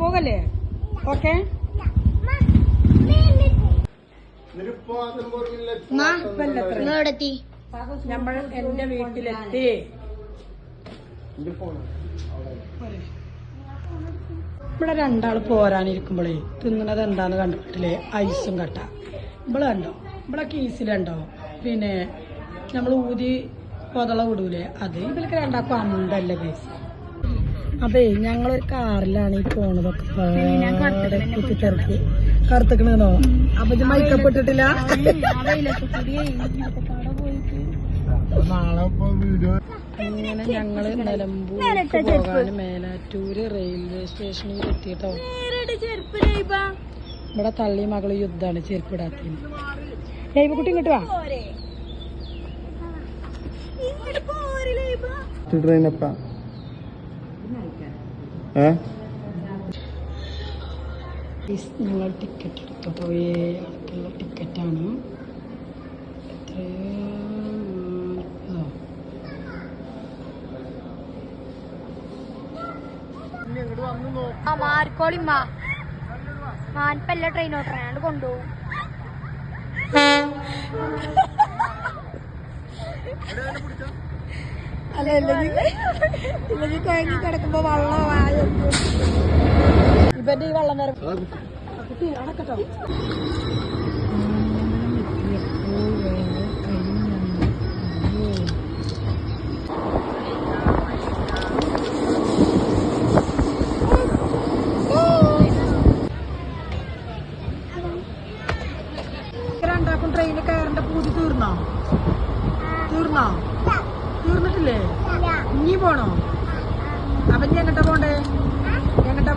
പോകല്ലേ? ഓക്കെ, നമ്മൾ എന്റെ വീട്ടിലെത്തി. ഇവിടെ രണ്ടാള് പോരാനിരിക്കുമ്പോഴേ തിന്നണത് എന്താന്ന് കണ്ടിട്ടില്ലേ? ഐസും കട്ട. ഇവിടെ കണ്ടോ, ഇവിടെ കീസിലുണ്ടോ? പിന്നെ നമ്മൾ ഊതി പൊതള വിടൂലേ, അത് ഇവർക്ക് രണ്ടാക്കും അമുണ്ടല്ല കേസ്. അതെ, ഞങ്ങളൊരു കാറിലാണ് ഈ പോണതൊക്കെ കുത്തിത്തിറക്കി കറുത്തക്കണോ. അപ്പൊ മൈക്കപ്പ് ഇട്ടിട്ടില്ല. ഇങ്ങനെ ഞങ്ങള് നിലമ്പൂർക്ക് പോകാൻ മേലാറ്റൂര് റെയിൽവേ സ്റ്റേഷനിൽ എത്തിയിട്ടോ. ഇവിടെ തള്ളി മകള് യുദ്ധാണ് ചെരുപ്പിടാത്തിന്. ലൈവക്കുട്ടി ഇങ്ങോട്ട് വാ. ഞങ്ങൾ ടിക്കറ്റ് എടുത്തു. പോയേ ആൾക്കുള്ള ടിക്കറ്റാണ്. മാൻപല്ല ട്രെയിൻ ഓട്ടറാണ്ട് കൊണ്ടുപോകും. ഇല്ലെങ്കിൽ കഴിഞ്ഞ് കിടക്കുമ്പോ വെള്ളം ഇവന്റെ ഈ വെള്ളം നേരം കുട്ടി അടക്കട്ടോ. രണ്ടാക്കും ട്രെയിനിൽ കയറേണ്ട പൂതി തീർന്നിട്ടില്ലേ? ഇനി പോണോ? അപ്പൊ ഇനി എങ്ങട്ടാ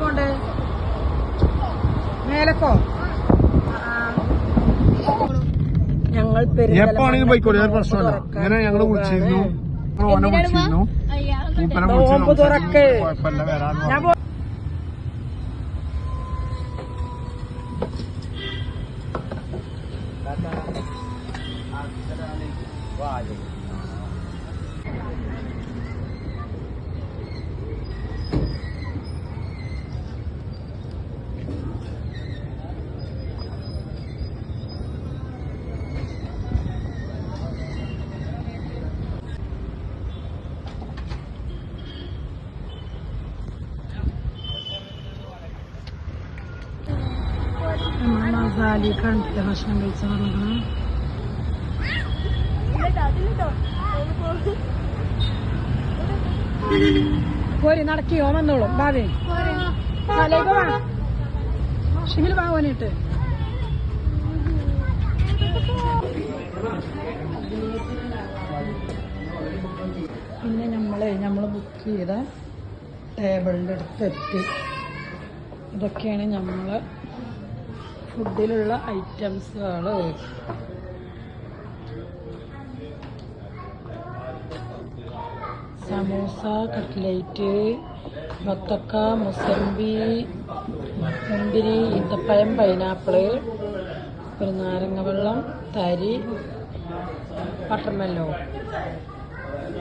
പോണ്ടേ? മേലക്കോ? ഞങ്ങൾ നോമ്പ് തുറക്ക്. മസാലി കണ്ടിട്ട് ഭക്ഷണം കഴിച്ച പറഞ്ഞ പോരി നടക്കിയോ വന്നോളും. ഭാവി ഷിമിൽ വാങ്ങാനിട്ട് പിന്നെ നമ്മള് ബുക്ക് ചെയ്ത ടേബിളിൻ്റെ അടുത്തെത്തി. ഇതൊക്കെയാണ് നമ്മള് ഫുഡിലുള്ള ഐറ്റംസുകള്. സമൂസ, കട്ട്ലേറ്റ്, ബത്തക്ക, മുസമ്പി, മുന്തിരി, ഈത്തപ്പഴം, പൈനാപ്പിള്, ഒരു നാരങ്ങ വെള്ളം, തരി, ബട്ടർമെല്ലോ.